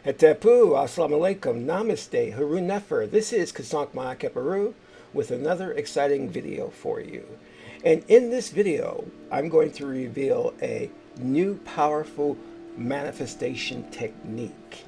Hetepu, Assalamu alaikum, Namaste, Haru Nefer. This is Qesankh Keperu with another exciting video for you. And in this video, I'm going to reveal a new powerful manifestation technique.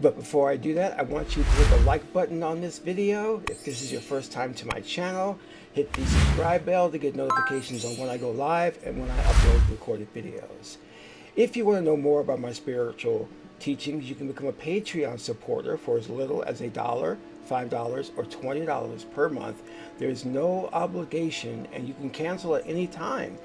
But before I do that, I want you to hit the like button on this video. If this is your first time to my channel, hit the subscribe bell to get notifications on when I go live and when I upload recorded videos. If you want to know more about my spiritual teachings, you can become a Patreon supporter for as little as $1, $5, or $20 per month. There's no obligation and you can cancel at any time.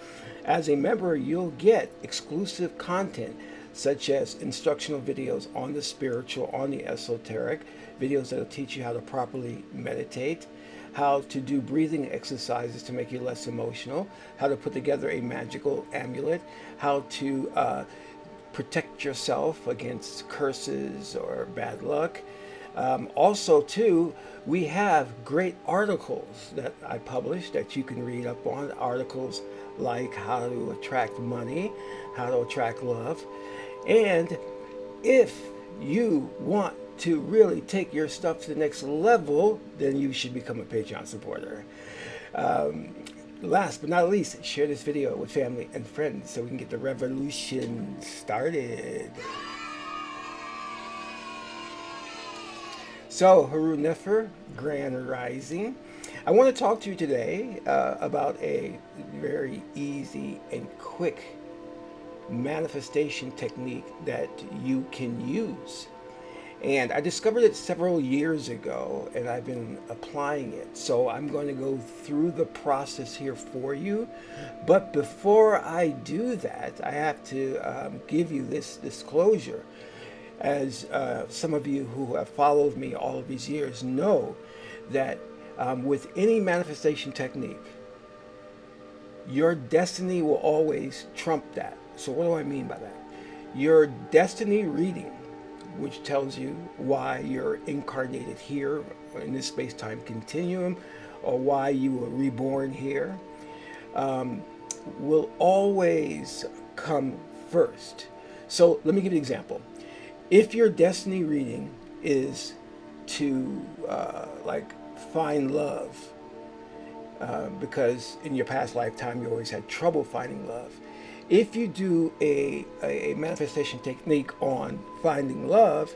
As a member, you'll get exclusive content such as instructional videos on the spiritual, on the esoteric, videos that will teach you how to properly meditate, how to do breathing exercises to make you less emotional, how to put together a magical amulet, how to protect yourself against curses or bad luck. Also, too, we have great articles that I publish that you can read up on. Articles like how to attract money, how to attract love. And if you want to really take your stuff to the next level, then you should become a Patreon supporter. Last but not least, share this video with family and friends so we can get the revolution started. So, Haru Nefer, Grand Rising. I want to talk to you today about a very easy and quick manifestation technique that you can use. And I discovered it several years ago and I've been applying it. So I'm going to go through the process here for you. But before I do that, I have to give you this disclosure. As some of you who have followed me all of these years know that with any manifestation technique, your destiny will always trump that. So what do I mean by that? Your destiny reading, which tells you why you're incarnated here in this space-time continuum, or why you were reborn here, will always come first. So let me give you an example. If your destiny reading is to find love, because in your past lifetime you always had trouble finding love, if you do a manifestation technique on finding love,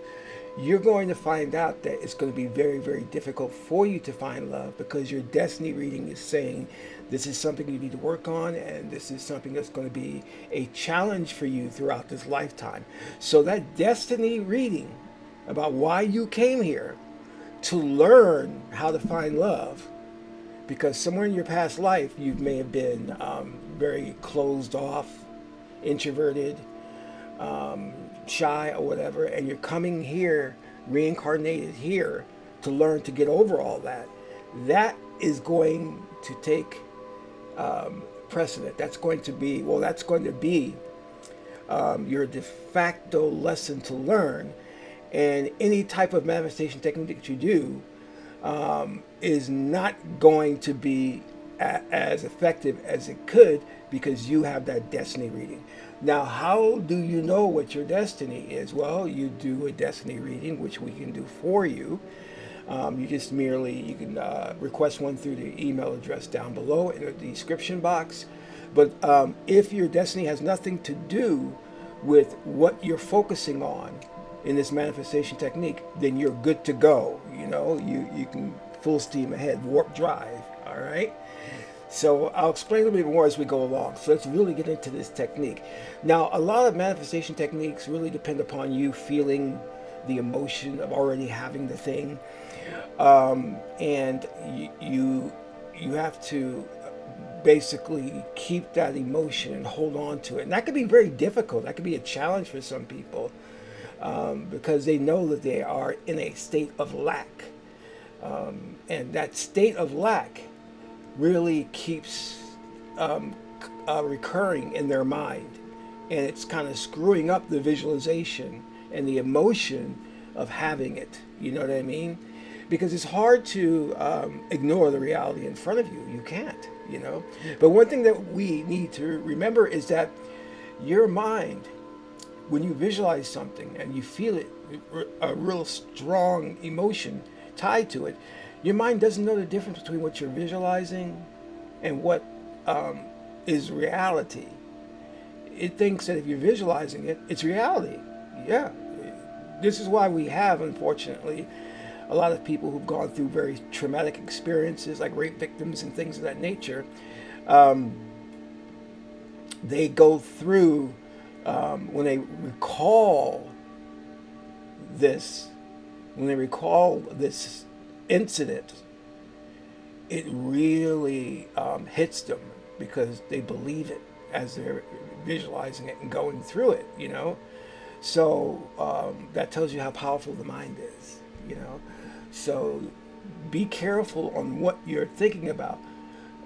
you're going to find out that it's going to be very, very difficult for you to find love because your destiny reading is saying this is something you need to work on and this is something that's going to be a challenge for you throughout this lifetime. So that destiny reading about why you came here to learn how to find love, because somewhere in your past life you may have been very closed off, introverted, shy, or whatever, and you're coming here, reincarnated here, to learn to get over all that. That is going to take precedent. That's going to be your de facto lesson to learn. And any type of manifestation technique that you do is not going to be as effective as it could because you have that destiny reading. Now, how do you know what your destiny is? Well, you do a destiny reading, which we can do for you. You can request one through the email address down below in the description box. But if your destiny has nothing to do with what you're focusing on in this manifestation technique, then you're good to go. You know, you can full steam ahead, warp drive, all right? So I'll explain a little bit more as we go along. So let's really get into this technique. Now, a lot of manifestation techniques really depend upon you feeling the emotion of already having the thing. And you have to basically keep that emotion and hold on to it. And that can be very difficult. That can be a challenge for some people because they know that they are in a state of lack. And that state of lack really keeps recurring in their mind, and it's kind of screwing up the visualization and the emotion of having it. You know what I mean? Because it's hard to ignore the reality in front of you. You can't, you know. But one thing that we need to remember is that your mind when you visualize something and you feel it, a real strong emotion tied to it, your mind doesn't know the difference between what you're visualizing and what is reality. It thinks that if you're visualizing it, it's reality. Yeah. This is why we have, unfortunately, a lot of people who've gone through very traumatic experiences, like rape victims and things of that nature. They go through, when they recall this, incident, it really hits them because they believe it as they're visualizing it and going through it, you know. So that tells you how powerful the mind is, you know. So be careful on what you're thinking about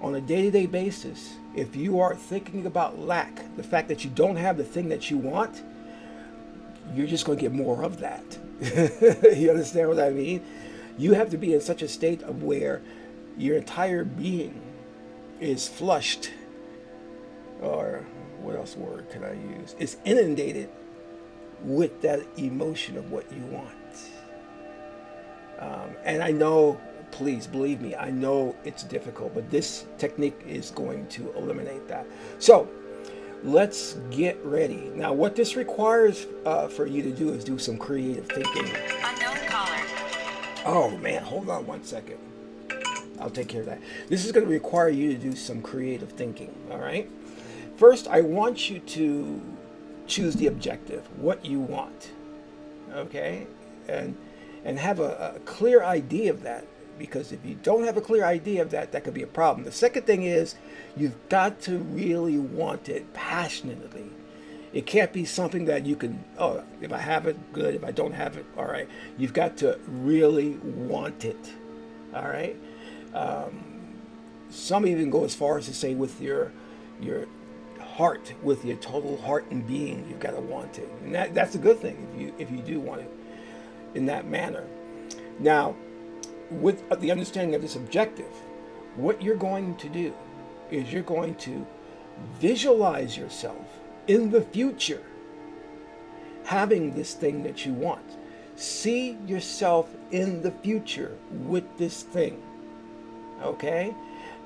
on a day-to-day basis. If you are thinking about lack, the fact that you don't have the thing that you want, you're just going to get more of that. You understand what I mean? You have to be in such a state of where your entire being is flushed, or what else word can I use? It's inundated with that emotion of what you want. And I know, please believe me, I know it's difficult, but this technique is going to eliminate that. So let's get ready. Now, what this requires for you to do is do some creative thinking. Unknown caller. Oh man, hold on one second. I'll take care of that. This is going to require you to do some creative thinking, all right? First, I want you to choose the objective, what you want, okay? And have a clear idea of that, because if you don't have a clear idea of that, that could be a problem. The second thing is you've got to really want it passionately. It can't be something that you can, oh, if I have it, good. If I don't have it, all right. You've got to really want it, all right? Some even go as far as to say with your heart, with your total heart and being, you've got to want it. And that's a good thing if you do want it in that manner. Now, with the understanding of this objective, what you're going to do is you're going to visualize yourself in the future having this thing that you want. See yourself in the future with this thing, okay?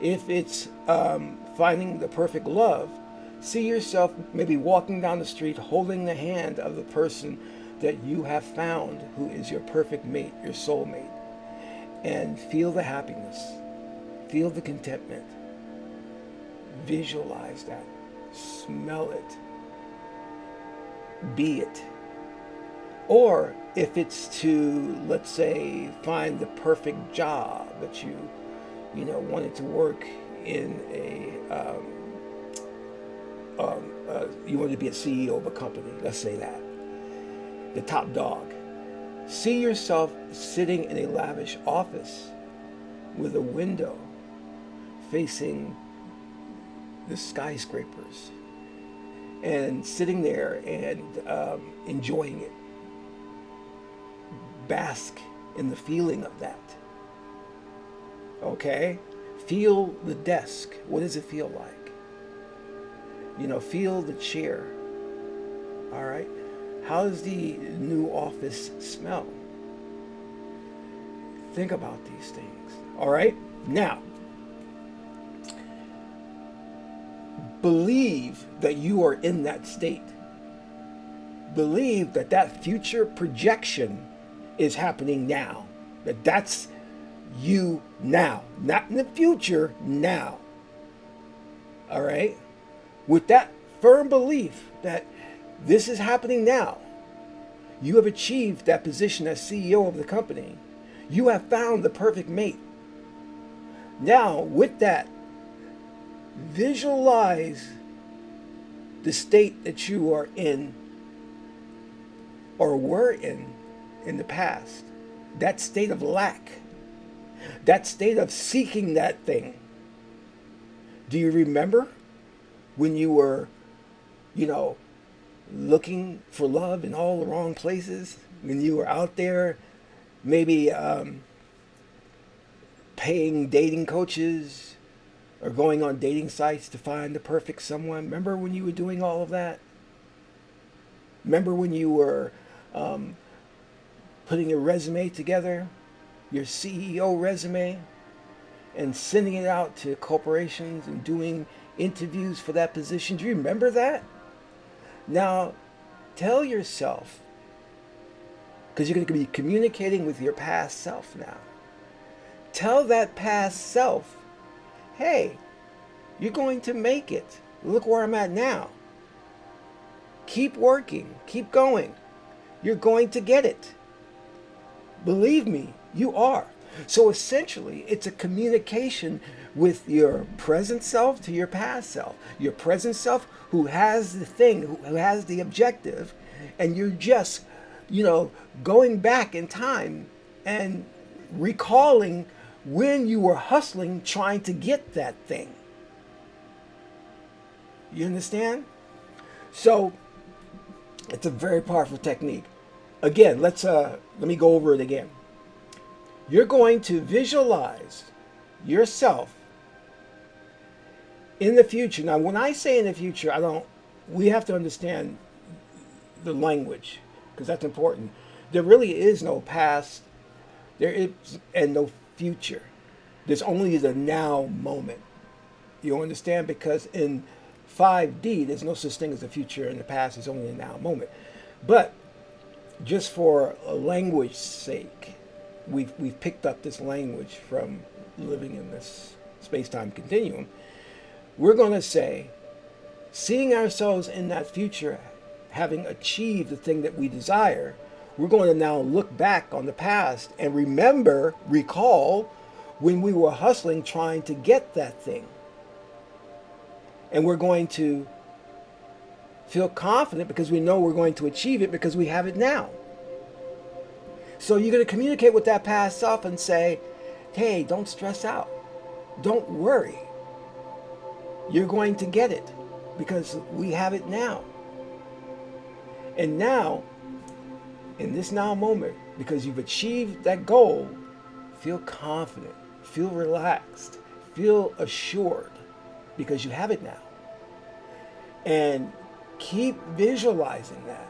If it's finding the perfect love, see yourself maybe walking down the street holding the hand of the person that you have found who is your perfect mate, your soulmate, and feel the happiness, feel the contentment, visualize that, smell it, be it. Or if it's to, let's say, find the perfect job that you wanted to work in you wanted to be a CEO of a company, let's say that, the top dog. See yourself sitting in a lavish office with a window facing the skyscrapers and sitting there and enjoying it. Bask in the feeling of that. Okay? Feel the desk. What does it feel like? Feel the chair. All right? How does the new office smell? Think about these things. All right? Now, believe that you are in that state. Believe that that future projection is happening now. That's you now. Not in the future, now. All right? With that firm belief that this is happening now, you have achieved that position as CEO of the company. You have found the perfect mate. Now, with that, visualize the state that you are in or were in the past. That state of lack. That state of seeking that thing. Do you remember when you were, looking for love in all the wrong places? When you were out there, maybe paying dating coaches or going on dating sites to find the perfect someone? Remember when you were doing all of that? Remember when you were putting your resume together, your CEO resume, and sending it out to corporations and doing interviews for that position? Do you remember that? Now, tell yourself, because you're going to be communicating with your past self now. Tell that past self, hey, you're going to make it. Look where I'm at now. Keep working. Keep going. You're going to get it. Believe me, you are. So essentially, it's a communication with your present self to your past self. Your present self who has the thing, who has the objective, and you're just, going back in time and recalling when you were hustling trying to get that thing. You understand? So it's a very powerful technique. Again, let me go over it again. You're going to visualize yourself in the future. Now, when I say in the future, we have to understand the language, because that's important. There really is no past, there is, and no future. There's only the now moment. You understand? Because in 5D, there's no such thing as the future and the past. It's only the now moment. But just for a language sake, we've picked up this language from living in this space-time continuum. We're going to say, seeing ourselves in that future, having achieved the thing that we desire, we're going to now look back on the past and recall when we were hustling trying to get that thing. And we're going to feel confident because we know we're going to achieve it because we have it now. So you're going to communicate with that past self and say, hey, don't stress out. Don't worry. You're going to get it because we have it now. And now, in this now moment, because you've achieved that goal, feel confident, feel relaxed, feel assured because you have it now. And keep visualizing that.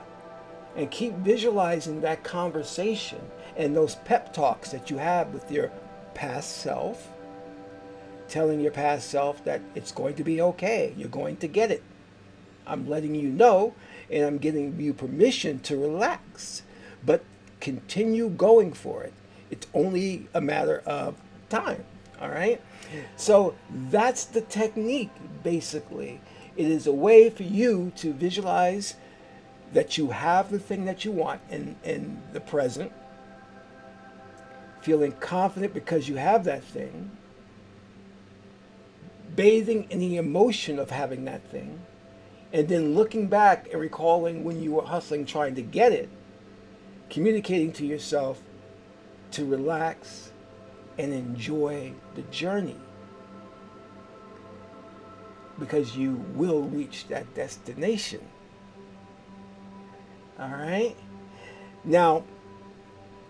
And keep visualizing that conversation and those pep talks that you have with your past self, telling your past self that it's going to be okay. You're going to get it. I'm letting you know, and I'm giving you permission to relax, but continue going for it. It's only a matter of time. All right. So that's the technique, basically. It is a way for you to visualize that you have the thing that you want in the present, feeling confident because you have that thing, bathing in the emotion of having that thing, and then looking back and recalling when you were hustling trying to get it, communicating to yourself to relax and enjoy the journey, because you will reach that destination. All right. Now,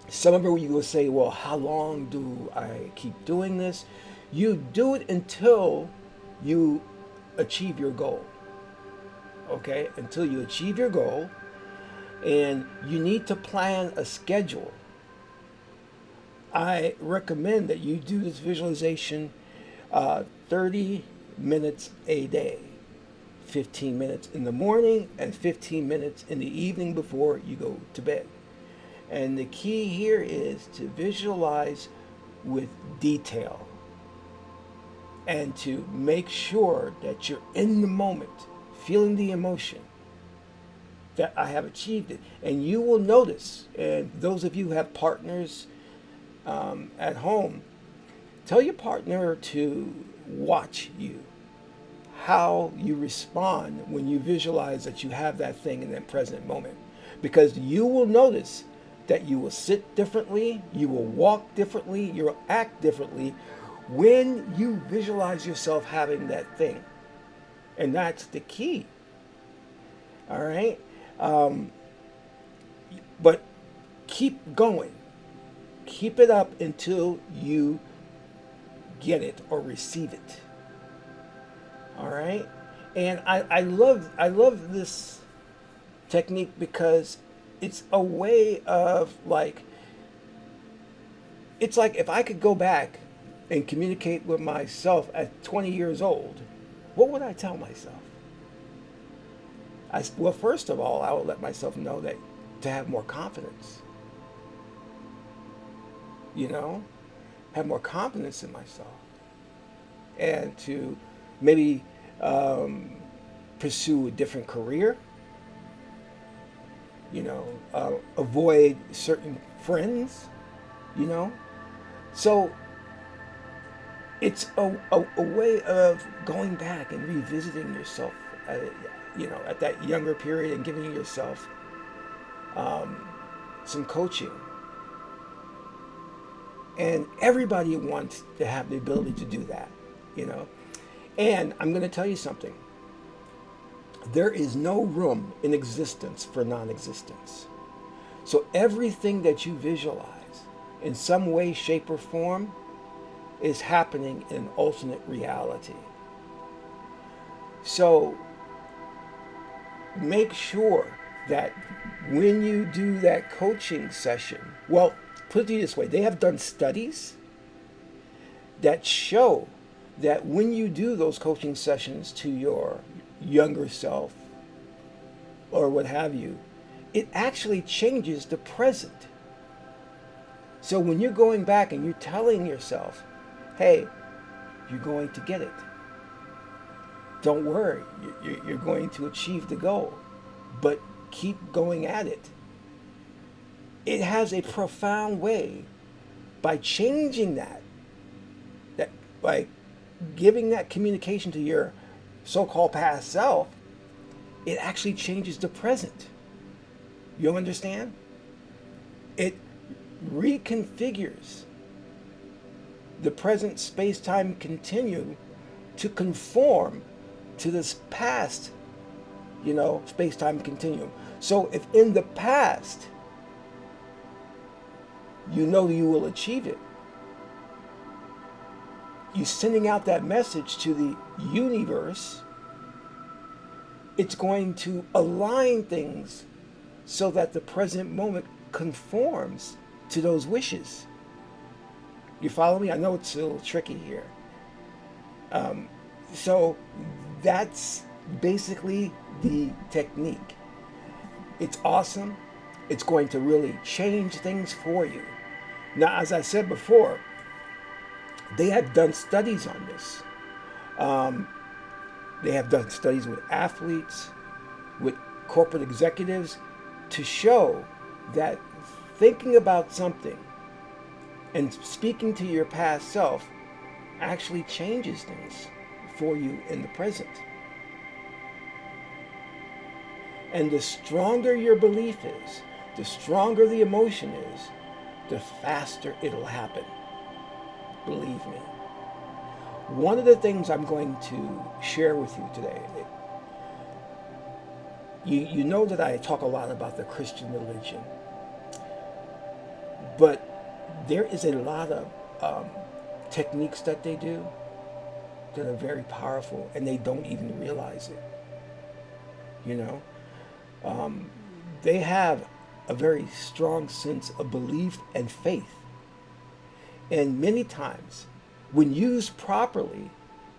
some of you will say, well, how long do I keep doing this? You do it until you achieve your goal. Okay? Until you achieve your goal. And you need to plan a schedule. I recommend that you do this visualization 30 minutes a day. 15 minutes in the morning and 15 minutes in the evening before you go to bed. And the key here is to visualize with detail and to make sure that you're in the moment, feeling the emotion that I have achieved it. And you will notice, and those of you who have partners at home, tell your partner to watch you, how you respond when you visualize that you have that thing in that present moment. Because you will notice that you will sit differently, you will walk differently, you will act differently when you visualize yourself having that thing. And that's the key. All right? But keep going. Keep it up until you get it or receive it. All right? And I love this technique because it's a way of like, it's like if I could go back and communicate with myself at 20 years old, what would I tell myself? Well, first of all, I would let myself know that to have more confidence, you know, have more confidence in myself, and to maybe pursue a different career, you know, avoid certain friends, you know. So it's a way of going back and revisiting yourself, you know, at that younger period, and giving yourself some coaching. And everybody wants to have the ability to do that, you know. And I'm going to tell you something. There is no room in existence for non-existence. So everything that you visualize in some way, shape, or form is happening in an alternate reality. So make sure that when you do that coaching session, well, put it this way, they have done studies that show that when you do those coaching sessions to your younger self or what have you, it actually changes the present. So when you're going back and you're telling yourself, hey, you're going to get it. Don't worry, you're going to achieve the goal, but keep going at it. It has a profound way by changing that by giving that communication to your so-called past self, it actually changes the present. You understand? It reconfigures the present space-time continuum to conform to this past, you know, space-time continuum. So if in the past you know you will achieve it, you're sending out that message to the universe, it's going to align things so that the present moment conforms to those wishes. You follow me? I know it's a little tricky here. So that's basically the technique. It's awesome. It's going to really change things for you. Now, as I said before, they have done studies on this. They have done studies with athletes, with corporate executives, to show that thinking about something and speaking to your past self actually changes things for you in the present. And the stronger your belief is, the stronger the emotion is, the faster it'll happen. Believe me. One of the things I'm going to share with you today, you know that I talk a lot about the Christian religion, but there is a lot of techniques that they do that are very powerful, and they don't even realize it. You know, they have a very strong sense of belief and faith. And many times, when used properly,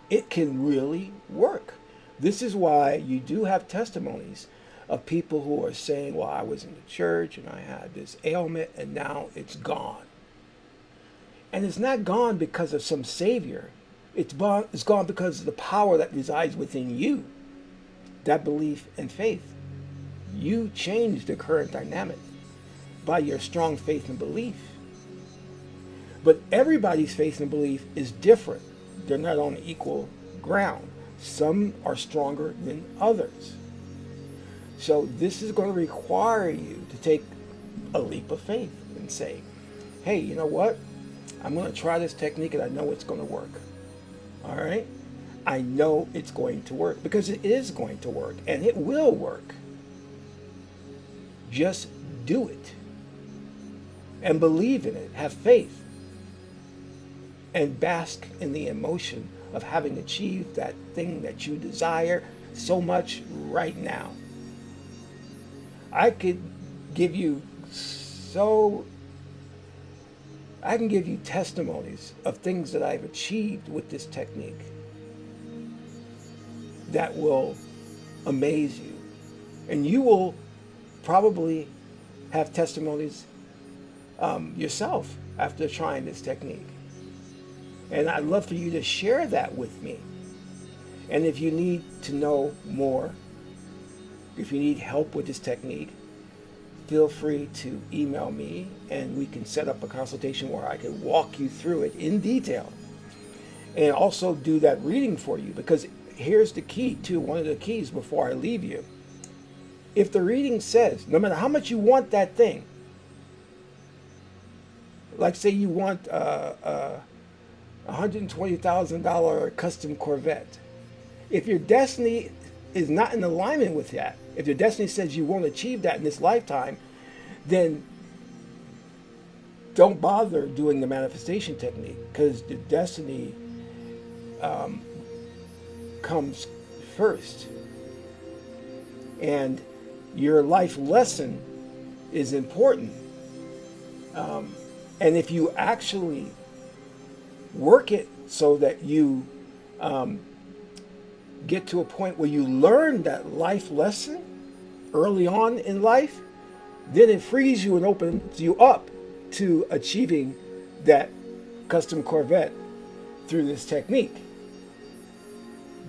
it can really work. This is why you do have testimonies of people who are saying, well, I was in the church and I had this ailment and now it's gone. And it's not gone because of some savior. It's gone because of the power that resides within you, that belief and faith. You change the current dynamic by your strong faith and belief. But everybody's faith and belief is different. They're not on equal ground. Some are stronger than others. So this is going to require you to take a leap of faith and say, hey, you know what? I'm going to try this technique and I know it's going to work. All right? I know it's going to work because it is going to work and it will work. Just do it and believe in it. Have faith. And bask in the emotion of having achieved that thing that you desire so much right now. I could give you I can give you testimonies of things that I've achieved with this technique that will amaze you. And you will probably have testimonies yourself after trying this technique. And I'd love for you to share that with me. And if you need to know more, if you need help with this technique, feel free to email me and we can set up a consultation where I can walk you through it in detail and also do that reading for you. Because here's the key too, one of the keys before I leave you. If the reading says, no matter how much you want that thing, like say you want a $120,000 custom Corvette, if your destiny is not in alignment with that, if your destiny says you won't achieve that in this lifetime, then don't bother doing the manifestation technique, because the destiny comes first. And your life lesson is important. And if you actually work it so that you get to a point where you learn that life lesson early on in life, then it frees you and opens you up to achieving that custom Corvette through this technique.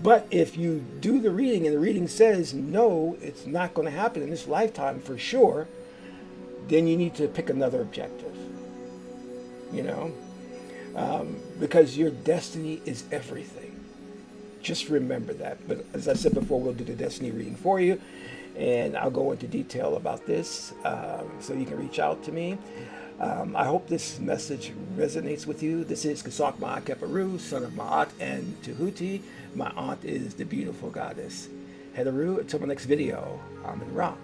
But if you do the reading and the reading says, no, it's not going to happen in this lifetime for sure, then you need to pick another objective, because your destiny is everything. Just remember that. But as I said before, we'll do the destiny reading for you, and I'll go into detail about this so you can reach out to me. I hope this message resonates with you. This is Qesankh Ma'akeparu, son of Ma'at and Tahuti. My aunt is the beautiful goddess Hedaru. Until my next video, I'm in Ra.